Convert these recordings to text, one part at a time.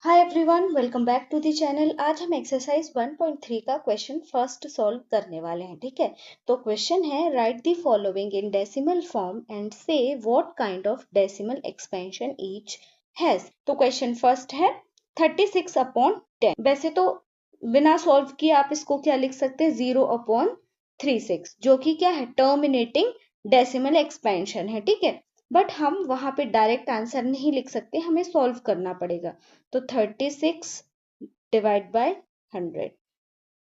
Hi everyone, welcome back to the channel. आज हम exercise 1.3 का क्वेश्चन फर्स्ट सॉल्व करने वाले हैं। ठीक है, तो क्वेश्चन है write the following in decimal form and say what kind of decimal expansion each has. तो क्वेश्चन फर्स्ट है 36/10। वैसे तो बिना सॉल्व किए आप इसको क्या लिख सकते हैं, 0/36, जो कि क्या है, टर्मिनेटिंग डेसिमल एक्सपेंशन है। ठीक है, बट हम वहां पे डायरेक्ट आंसर नहीं लिख सकते, हमें सॉल्व करना पड़ेगा। तो 36 डिवाइड बाय 100।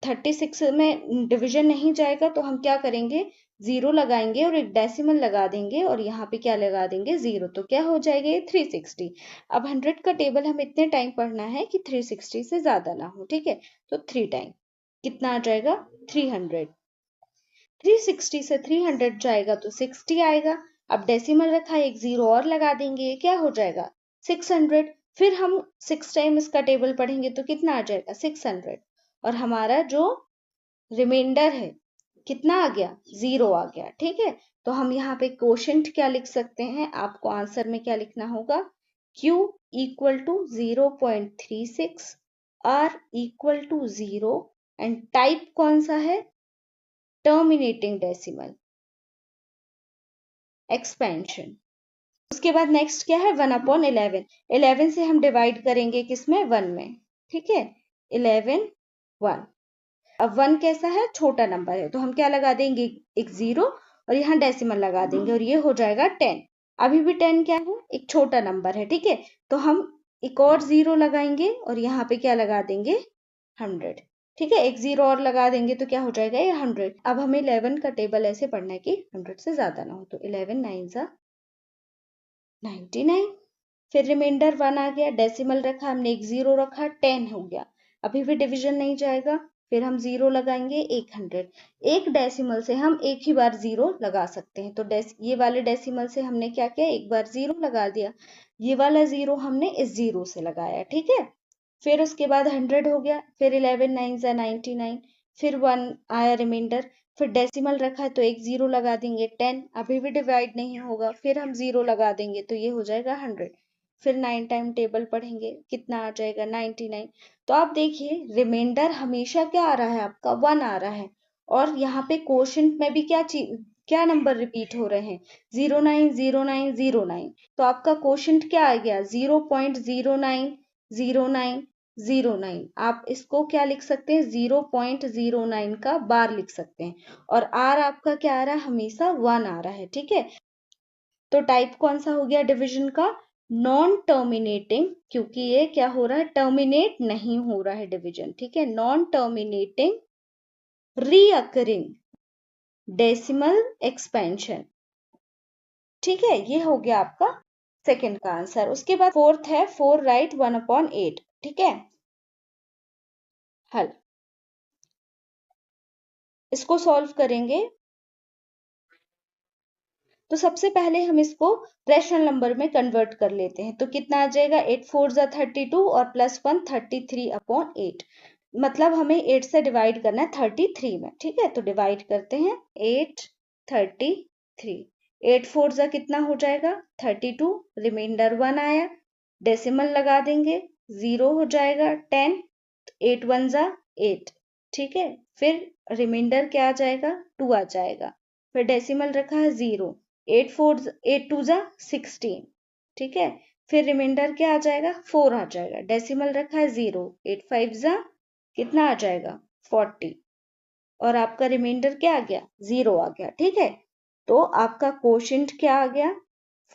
36 में डिवीजन नहीं जाएगा तो हम क्या करेंगे, जीरो लगाएंगे और एक डेसिमल लगा देंगे और यहाँ पे क्या लगा देंगे, जीरो। तो क्या हो जाएगा ये 360। अब 100 का टेबल हम इतने टाइम पढ़ना है कि 360 से ज्यादा ना हो। ठीक है, तो 3 टाइम कितना आ जाएगा, 300। 360 से 300 जाएगा तो 60 आएगा। अब डेसिमल रखा है, एक जीरो और लगा देंगे, क्या हो जाएगा, 600। फिर हम 6 टाइम इसका टेबल पढ़ेंगे तो कितना आ जाएगा, 600। और हमारा जो रिमाइंडर है कितना आ गया, जीरो आ गया। ठीक है, तो हम यहाँ पे कोशेंट क्या लिख सकते हैं, आपको आंसर में क्या लिखना होगा, Q equal to 0.36, R equal to 0 and type कौन सा है, टर्मिनेटिंग डेसिमल एक्सपेंशन। उसके बाद नेक्स्ट क्या है, 1/11। 11 से हम डिवाइड करेंगे किसमें, 1 में। ठीक है, 11 1। अब 1 कैसा है, छोटा नंबर है, तो हम क्या लगा देंगे, एक जीरो और यहाँ डेसिमल लगा देंगे और ये हो जाएगा 10। अभी भी 10 क्या है, एक छोटा नंबर है। ठीक है, तो हम एक और जीरो लगाएंगे और यहाँ पे क्या लगा देंगे, 100। ठीक है, एक जीरो और लगा देंगे तो क्या हो जाएगा, ये 100। अब हमें 11 का टेबल ऐसे पढ़ना है कि 100 से ज्यादा ना हो। तो 11 9 जा 99। फिर रिमाइंडर 1 आ गया, डेसिमल रखा हमने, एक जीरो रखा, 10 हो गया। अभी भी डिवीजन नहीं जाएगा, फिर हम जीरो लगाएंगे, 100। एक डेसिमल से हम एक ही बार जीरो लगा सकते हैं, तो ये वाले डेसिमल से हमने क्या किया, एक बार जीरो लगा दिया। ये वाला जीरो हमने इस जीरो से लगाया। ठीक है, फिर उसके बाद 100 हो गया, फिर 11 9 जा 99, फिर 1 आया रिमाइंडर, फिर डेसिमल रखा है तो एक जीरो लगा देंगे, 10। अभी भी डिवाइड नहीं होगा, फिर हम जीरो लगा देंगे तो ये हो जाएगा 100। फिर 9 टाइम टेबल पढ़ेंगे, कितना आ जाएगा, 99। तो आप देखिए रिमाइंडर हमेशा क्या आ रहा है, आपका 1 आ रहा है। और यहाँ पे कोशेंट में भी क्या चीज, क्या नंबर रिपीट हो रहे हैं, 090909। तो आपका कोशेंट क्या आ गया, 0.090909। आप इसको क्या लिख सकते हैं, 0.09 का बार लिख सकते हैं। और आर आपका क्या आ रहा है, हमेशा 1 आ रहा है। ठीक है, तो टाइप कौन सा हो गया डिवीजन का, नॉन टर्मिनेटिंग, क्योंकि ये क्या हो रहा है, टर्मिनेट नहीं हो रहा है डिवीजन। ठीक है, non terminating recurring decimal expansion. ठीक है, ये हो गया आपका सेकंड का आंसर। उसके बाद फोर्थ है 4 राइट 1/8। ठीक है, हल इसको सॉल्व करेंगे तो सबसे पहले हम इसको रैशनल नंबर में कन्वर्ट कर लेते हैं। तो कितना आ जाएगा, 8 4 जा 32 और +1 33/8। मतलब हमें 8 से डिवाइड करना है 33 में। ठीक है, तो डिवाइड करते हैं, 8 33। 8 4 जा कितना हो जाएगा, 32, रिमाइंडर 1 आया, डेसिमल लगा देंगे, 0 हो जाएगा, 10, 8 1 जा 8। ठीक है, फिर रिमाइंडर क्या आ जाएगा, 2 आ जाएगा, फिर डेसिमल रखा है 0, 8 2 जा 16। ठीक है, फिर रिमाइंडर क्या आ जाएगा, 4 आ जाएगा, डेसिमल रखा है 0, 8 5 जा कितना आ जाएगा, 40। और आपका रिमाइंडर क्या आ गया, 0 आ गया। ठीक है, तो आपका कोशेंट क्या आ गया,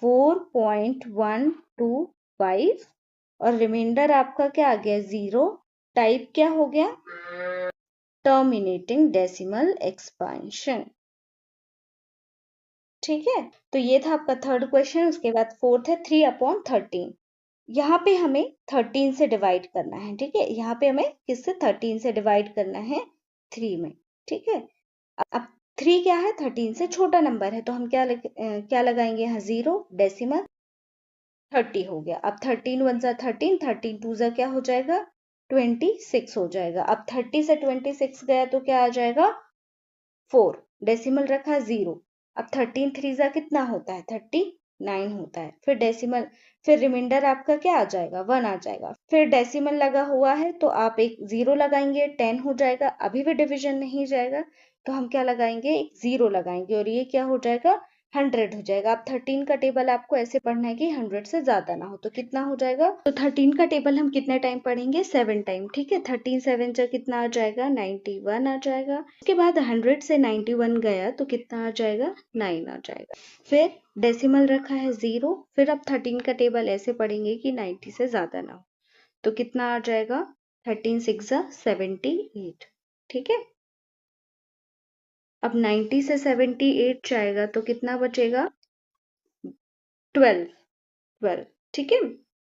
4.125 और रिमाइंडर आपका क्या आ गया, 0। टाइप क्या हो गया, टर्मिनेटिंग डेसिमल एक्सपेंशन। ठीक है, तो ये था आपका थर्ड क्वेश्चन। उसके बाद फोर्थ है 3/13। यहाँ पे हमें 13 से डिवाइड करना है। ठीक है, यहाँ पे हमें किससे, 13 से डिवाइड करना है, 3 में। ठीक है, अब 3 क्या है, 13 से छोटा नंबर है, तो हम क्या लगाएंगे यहाँ, 0, डेसिमल 30 हो गया। अब 13 1 जा 13, 13 2 जा क्या हो जाएगा, 26 हो जाएगा। अब 30 से 26 गया तो क्या आ जाएगा, 4, डेसिमल रखा 0। अब 13 3 जा कितना होता है, 39 होता है। फिर डेसिमल फिर रिमाइंडर आपका क्या आ जाएगा, 1 आ जाएगा। फिर डेसिमल लगा हुआ है तो आप एक 0 लगाएंगे, 10 हो जाएगा। अभी भी डिवीजन नहीं जाएगा तो हम क्या लगाएंगे, एक 0 लगाएंगे और ये क्या हो जाएगा, 100 हो जाएगा। अब 13 का टेबल आपको ऐसे पढ़ना है कि 100 से ज्यादा ना हो, तो कितना हो जाएगा, तो 13 का टेबल हम कितने टाइम पढ़ेंगे, 7 टाइम। ठीक है, 13 7 जा कितना आ जाएगा, 91 आ जाएगा। उसके बाद 100 से 91 गया तो कितना आ जाएगा, 9 आ जाएगा। फिर डेसिमल रखा है 0, फिर अब 13 का टेबल ऐसे पढ़ेंगे कि 90 से ज्यादा ना हो, तो कितना आ जाएगा, 13 6 जा 78। ठीक है, अब 90 से 78 जाएगा तो कितना बचेगा, 12। ठीक है,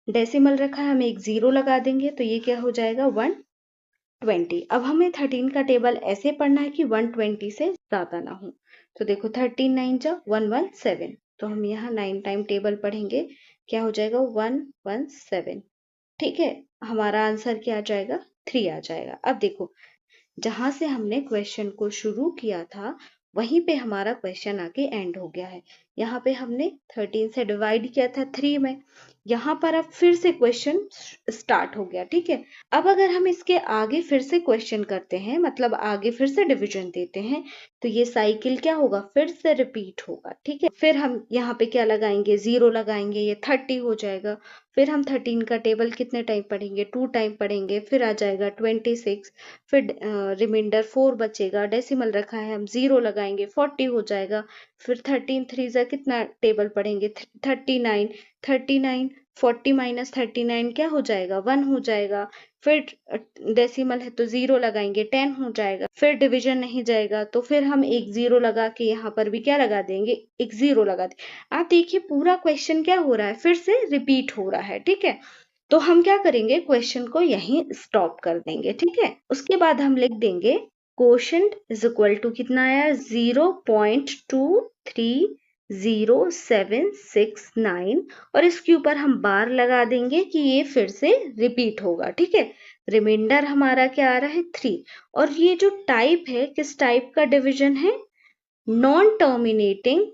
डेसिमल रखा है, हम एक 0 लगा देंगे तो ये क्या हो जाएगा, 120। अब हमें 13 का टेबल ऐसे पढ़ना है कि 120 से ज्यादा ना हो, तो देखो 13 9 जा 117, तो हम यहाँ 9 टाइम टेबल पढ़ेंगे, क्या हो जाएगा, 117। ठीक है, हमारा आंसर क्या आ जाएगा, 3 आ जाएगा। अब देखो, जहां से हमने क्वेश्चन को शुरू किया था वहीं पे हमारा क्वेश्चन आके एंड हो गया है। यहाँ पे हमने 13 से डिवाइड किया था 3 में, यहाँ पर अब फिर से क्वेश्चन स्टार्ट हो गया। ठीक है, अब अगर हम इसके आगे फिर से क्वेश्चन करते हैं, मतलब आगे फिर से डिवीजन देते हैं, तो ये साइकिल क्या होगा, फिर से रिपीट होगा। ठीक है, फिर हम यहाँ पे क्या लगाएंगे, 0 लगाएंगे, ये 30 हो जाएगा। फिर हम 13 का टेबल कितने टाइम पढ़ेंगे, 2 टाइम पढ़ेंगे, फिर आ जाएगा 26। फिर रिमाइंडर 4 बचेगा, डेसिमल रखा है, हम 0 लगाएंगे, 40 हो जाएगा। फिर 13 3 जा कितना टेबल पढ़ेंगे, 39। 40 माइनस 39 क्या हो जाएगा, 1 हो जाएगा। फिर डेसिमल है तो 0 लगाएंगे, 10 हो जाएगा। फिर डिवीजन नहीं जाएगा तो फिर हम एक 0 लगा के यहाँ पर भी क्या लगा देंगे, एक 0 लगा देंगे। आप देखिए पूरा क्वेश्चन क्या हो रहा है, फिर से रिपीट हो रहा है। ठीक है, तो हम क्या करेंगे, क्वेश्चन को यहीं स्टॉप कर देंगे। ठीक है, उसके बाद हम लिख देंगे क्वोशंट इज इक्वल टू कितना आया, 0.2300769, और इसके ऊपर हम बार लगा देंगे कि ये फिर से रिपीट होगा। ठीक है, रिमाइंडर हमारा क्या आ रहा है, 3। और ये जो टाइप है, किस टाइप का डिवीजन है, नॉन टर्मिनेटिंग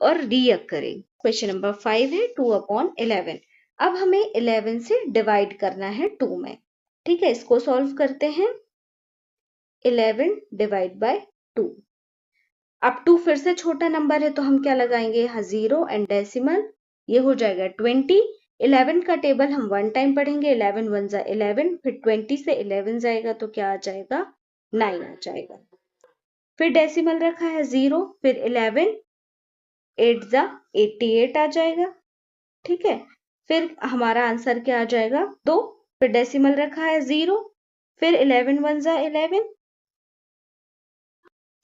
और रीअकरिंग। क्वेश्चन नंबर 5 है 2/11। अब हमें 11 से डिवाइड करना है 2 में। ठीक है, इसको सॉल्व करते हैं, 11 डिवाइड बाय 2। अब 2 फिर से छोटा नंबर है तो हम क्या लगाएंगे, यहाँ 0 एंड डेसिमल, ये हो जाएगा 20। 11 का टेबल हम 1 टाइम पढ़ेंगे, 11 1 जा 11, फिर 20 से 11 जाएगा तो क्या आ जाएगा, 9 आ जाएगा। फिर डेसिमल रखा है 0, फिर 11 8 जा 88 आ जाएगा। ठीक है, फिर हमारा आंसर क्या आ जाएगा, 2। फिर डेसिमल रखा है 0, फिर 11 1 जा 11,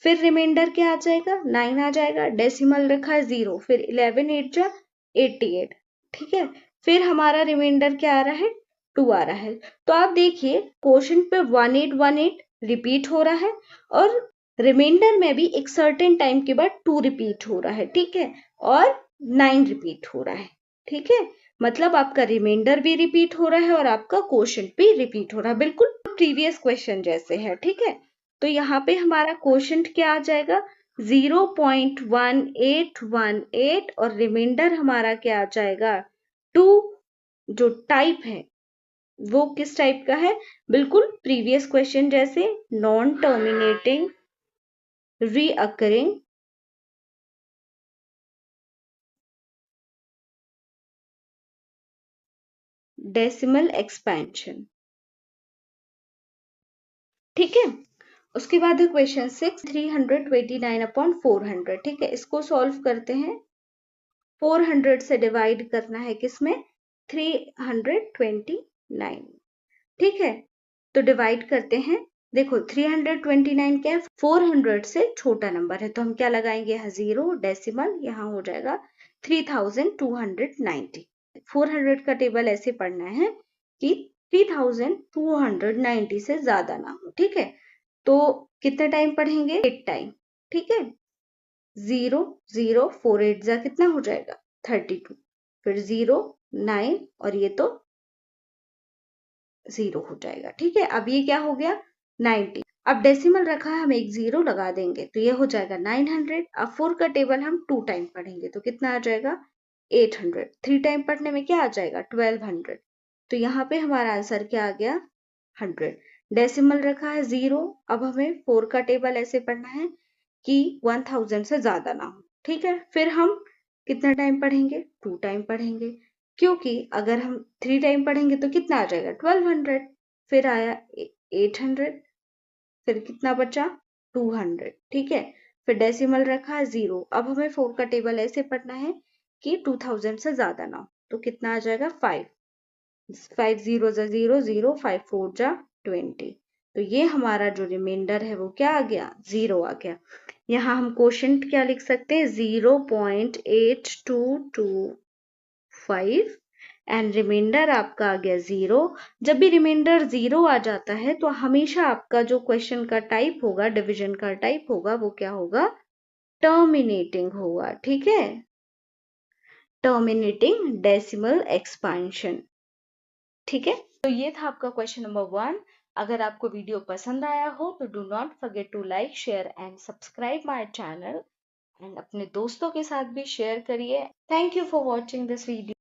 फिर रिमाइंडर क्या आ जाएगा, 9 आ जाएगा। डेसिमल रखा है 0, फिर 11 8 जा 88। ठीक है, फिर हमारा रिमाइंडर क्या आ रहा है, 2 आ रहा है। तो आप देखिए क्वोशंट पे 1818 रिपीट हो रहा है और रिमाइंडर में भी एक सर्टेन टाइम के बाद 2 रिपीट हो रहा है। ठीक है, और 9 रिपीट हो रहा है। ठीक है, मतलब आपका रिमाइंडर भी रिपीट हो रहा है और आपका क्वोशंट भी रिपीट हो रहा है, बिल्कुल प्रीवियस क्वेश्चन जैसे है। ठीक है, तो यहाँ पे हमारा क्वोशंट क्या आ जाएगा, 0.1818, और रिमाइंडर हमारा क्या आ जाएगा, 2। जो टाइप है वो किस टाइप का है, बिल्कुल प्रीवियस क्वेश्चन जैसे, non terminating, recurring, decimal expansion. ठीक है, उसके बाद है क्वेश्चन 6, 329/400। ठीक है, इसको सॉल्व करते हैं। 400 से डिवाइड करना है किसमें, 329। ठीक है, तो डिवाइड करते हैं। देखो 329 क्या है, 400 से छोटा नंबर है तो हम क्या लगाएंगे, यहाँ 0, डेसिमल, यहाँ हो जाएगा 3290। 400 का टेबल ऐसे पढ़ना है कि 3290 से ज्यादा ना हो। ठीक है, तो कितने टाइम पढ़ेंगे, 8 टाइम। ठीक है, 0 0 4 8 जा कितना हो जाएगा, 32। फिर 0 9 और ये तो 0 हो जाएगा। ठीक है, अब ये क्या हो गया, 90। अब डेसिमल रखा है, हम एक 0 लगा देंगे तो ये हो जाएगा 900। अब 4 का टेबल हम 2 टाइम पढ़ेंगे तो कितना आ जाएगा, 800, 3 टाइम पढ़ने में क्या आ जाएगा 1200। तो यहाँ पे हमारा आंसर क्या आ गया 100। डेसिमल रखा है 0। अब हमें 4 का टेबल ऐसे पढ़ना है कि 1000 से ज्यादा ना हो, ठीक है। फिर हम कितना टाइम पढ़ेंगे 2 टाइम पढ़ेंगे, क्योंकि अगर हम 3 टाइम पढ़ेंगे तो कितना आ जाएगा 1200। फिर आया 800, फिर कितना बचा 200, ठीक है। फिर डेसिमल रखा है 0। अब हमें 4 का टेबल ऐसे पढ़ना है कि 2000 से ज्यादा ना हो, तो कितना आ जाएगा 5। 5 0 जा 0 0, 5 4 जा 20। तो ये हमारा जो रिमाइंडर है वो क्या आ गया 0 आ गया। यहाँ हम क्वोशंट क्या लिख सकते हैं 0.8225 एंड रिमाइंडर आपका आ गया 0। जब भी रिमाइंडर 0 आ जाता है तो हमेशा आपका जो क्वेश्चन का टाइप होगा, डिवीजन का टाइप होगा, वो क्या होगा टर्मिनेटिंग होगा, ठीक है। टर्मिनेटिंग डेसिमल एक्सपेंशन, ठीक है। तो ये था आपका क्वेश्चन नंबर 1। अगर आपको वीडियो पसंद आया हो तो do not forget to like share and subscribe my channel and अपने दोस्तों के साथ भी शेयर करिए। Thank you for watching this video.